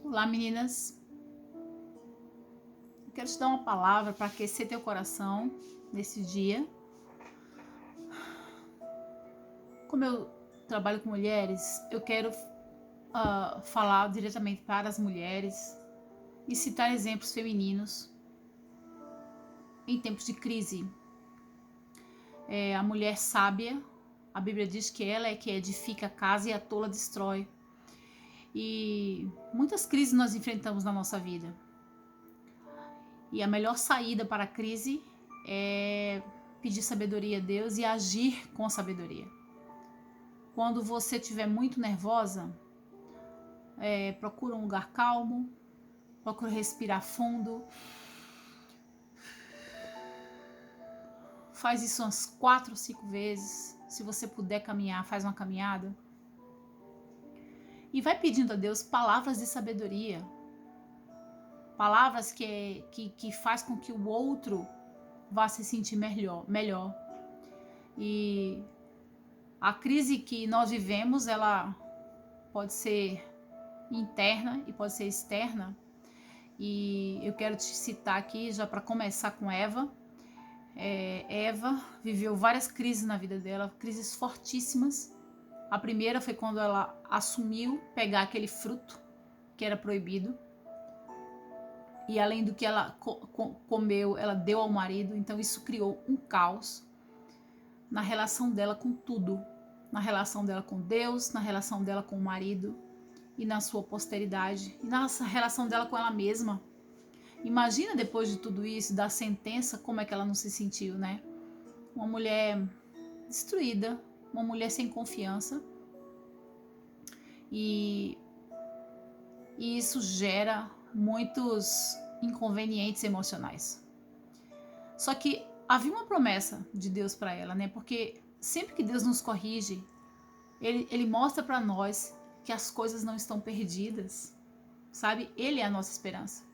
Olá, meninas. Eu quero te dar uma palavra para aquecer teu coração nesse dia. Como eu trabalho com mulheres, eu quero falar diretamente para as mulheres e citar exemplos femininos em tempos de crise. A mulher sábia, a Bíblia diz que ela é que edifica a casa e a tola destrói. E muitas crises nós enfrentamos na nossa vida. E a melhor saída para a crise é pedir sabedoria a Deus e agir com sabedoria. Quando você estiver muito nervosa, procura um lugar calmo, procura respirar fundo. Faz isso umas 4 ou 5 vezes. Se você puder caminhar, faz uma caminhada. E vai pedindo a Deus palavras de sabedoria. Palavras que faz com que o outro vá se sentir melhor. E a crise que nós vivemos, ela pode ser interna e pode ser externa. E eu quero te citar aqui, já para começar, com Eva. Eva viveu várias crises na vida dela, crises fortíssimas. A primeira foi quando ela assumiu pegar aquele fruto que era proibido. E além do que ela comeu, ela deu ao marido. Então isso criou um caos na relação dela com tudo. Na relação dela com Deus, na relação dela com o marido e na sua posteridade. E na relação dela com ela mesma. Imagina depois de tudo isso, da sentença, como é que ela não se sentiu, né? Uma mulher destruída, uma mulher sem confiança. E isso gera muitos inconvenientes emocionais. Só que havia uma promessa de Deus para ela, né? Porque sempre que Deus nos corrige, ele mostra para nós que as coisas não estão perdidas, sabe? Ele é a nossa esperança.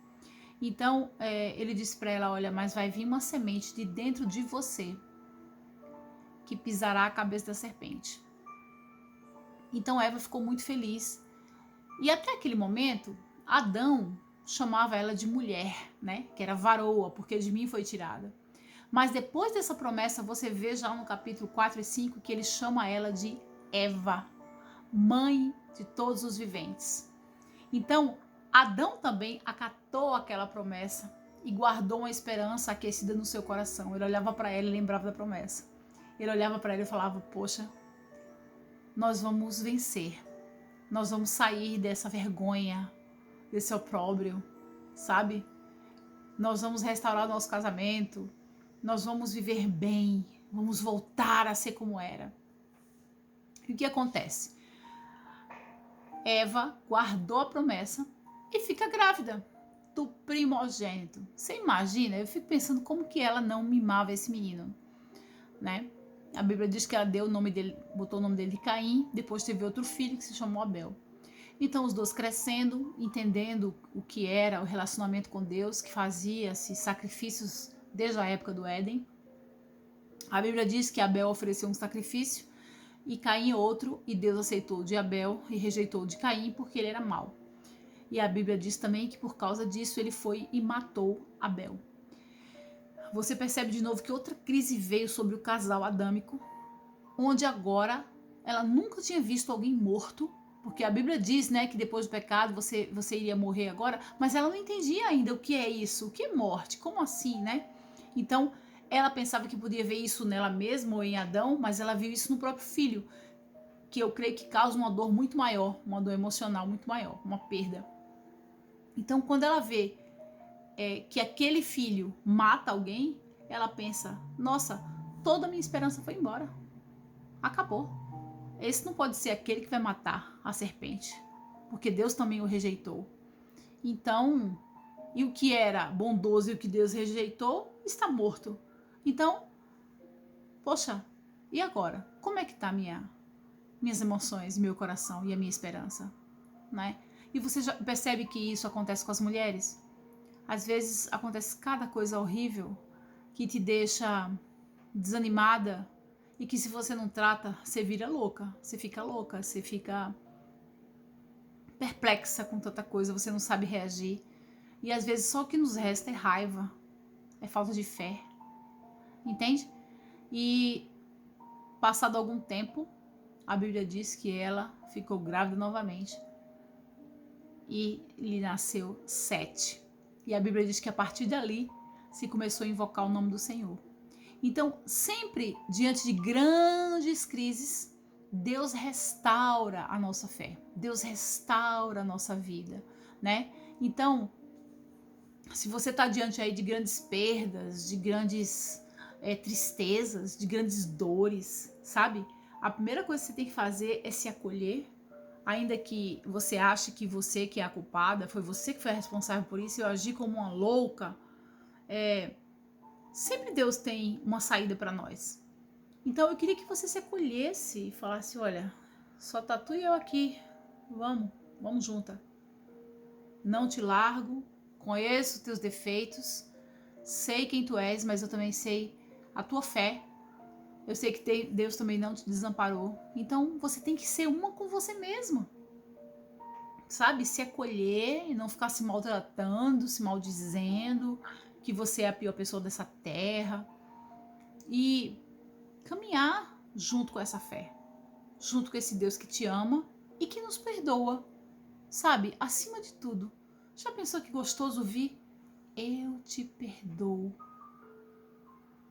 Então, ele disse para ela, olha, mas vai vir uma semente de dentro de você que pisará a cabeça da serpente. Então, Eva ficou muito feliz. E até aquele momento, Adão chamava ela de mulher, né? Que era varoa, porque de mim foi tirada. Mas depois dessa promessa, você vê já no capítulo 4 e 5 que ele chama ela de Eva, mãe de todos os viventes. Então, Adão também acatou aquela promessa e guardou uma esperança aquecida no seu coração. Ele olhava para ela e lembrava da promessa. Ele olhava para ela e falava, poxa, nós vamos vencer. Nós vamos sair dessa vergonha, desse opróbrio, sabe? Nós vamos restaurar o nosso casamento. Nós vamos viver bem. Vamos voltar a ser como era. E o que acontece? Eva guardou a promessa e fica grávida do primogênito. Você imagina? Eu fico pensando como que ela não mimava esse menino, né? A Bíblia diz que ela deu o nome dele, botou o nome dele de Caim, depois teve outro filho que se chamou Abel. Então os dois crescendo, entendendo o que era o relacionamento com Deus, que fazia-se sacrifícios desde a época do Éden. A Bíblia diz que Abel ofereceu um sacrifício e Caim outro, e Deus aceitou o de Abel e rejeitou o de Caim porque ele era mau. E a Bíblia diz também que por causa disso ele foi e matou Abel. Você percebe de novo que outra crise veio sobre o casal adâmico, onde agora ela nunca tinha visto alguém morto, porque a Bíblia diz, né, que depois do pecado você iria morrer agora, mas ela não entendia ainda o que é isso, o que é morte, como assim, né? Então ela pensava que podia ver isso nela mesma ou em Adão, mas ela viu isso no próprio filho, que eu creio que causa uma dor muito maior, uma dor emocional muito maior, uma perda. Então, quando ela vê que aquele filho mata alguém, ela pensa, nossa, toda a minha esperança foi embora. Acabou. Esse não pode ser aquele que vai matar a serpente, porque Deus também o rejeitou. Então, e o que era bondoso e o que Deus rejeitou está morto. Então, poxa, e agora? Como é que tá minhas emoções, meu coração e a minha esperança, né? E você já percebe que isso acontece com as mulheres? Às vezes acontece cada coisa horrível que te deixa desanimada e que se você não trata, você vira louca, você fica perplexa com tanta coisa, você não sabe reagir. E às vezes só o que nos resta é raiva, é falta de fé, entende? E passado algum tempo, a Bíblia diz que ela ficou grávida novamente e lhe nasceu Sete. E a Bíblia diz que a partir dali se começou a invocar o nome do Senhor. Então, sempre diante de grandes crises, Deus restaura a nossa fé, Deus restaura a nossa vida, né? Então, se você está diante aí de grandes perdas, de grandes tristezas, de grandes dores, sabe? A primeira coisa que você tem que fazer é se acolher, ainda que você ache que você que é a culpada, foi você que foi a responsável por isso, eu agi como uma louca. Sempre Deus tem uma saída para nós. Então eu queria que você se acolhesse e falasse, olha, só tá tu e eu aqui, vamos junta. Não te largo, conheço os teus defeitos, sei quem tu és, mas eu também sei a tua fé. Eu sei que Deus também não te desamparou. Então você tem que ser uma com você mesmo. Sabe? Se acolher e não ficar se maltratando, se maldizendo, que você é a pior pessoa dessa terra. E caminhar junto com essa fé. Junto com esse Deus que te ama e que nos perdoa. Sabe? Acima de tudo. Já pensou que gostoso ouvir? Eu te perdoo.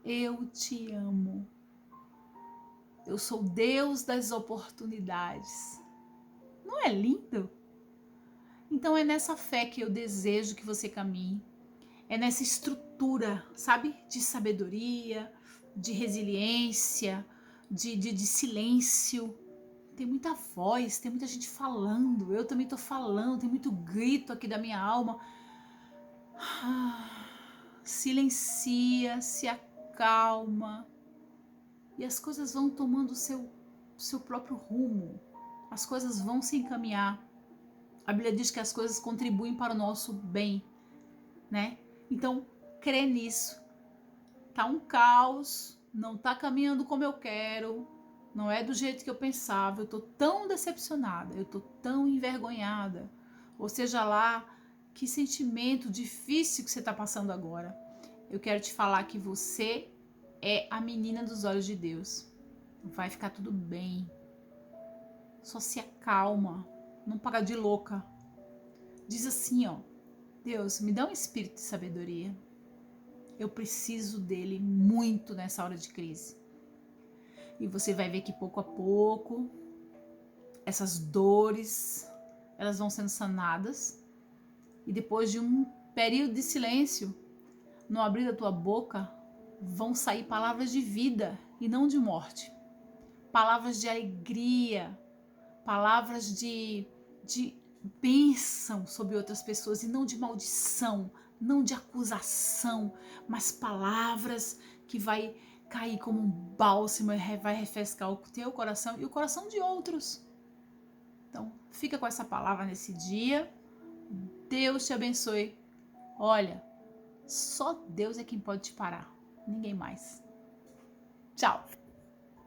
Eu te amo. Eu sou Deus das oportunidades. Não é lindo? Então é nessa fé que eu desejo que você caminhe. É nessa estrutura, sabe? De sabedoria, de resiliência, de silêncio. Tem muita voz, tem muita gente falando. Eu também tô falando, tem muito grito aqui da minha alma. Silencia, se acalma. E as coisas vão tomando o seu próprio rumo. As coisas vão se encaminhar. A Bíblia diz que as coisas contribuem para o nosso bem, né? Então, crê nisso. Tá um caos, não tá caminhando como eu quero, não é do jeito que eu pensava, eu tô tão decepcionada, eu tô tão envergonhada. Ou seja lá, que sentimento difícil que você tá passando agora. Eu quero te falar que você é a menina dos olhos de Deus. Vai ficar tudo bem. Só se acalma, não paga de louca. Diz assim, ó: Deus, me dá um espírito de sabedoria. Eu preciso dele muito nessa hora de crise. E você vai ver que pouco a pouco essas dores, elas vão sendo sanadas. E depois de um período de silêncio, no abrir da tua boca, vão sair palavras de vida e não de morte. Palavras de alegria, palavras de bênção sobre outras pessoas e não de maldição, não de acusação, mas palavras que vai cair como um bálsamo e vai refrescar o teu coração e o coração de outros. Então, fica com essa palavra nesse dia. Deus te abençoe. Olha, só Deus é quem pode te parar, ninguém mais. Tchau!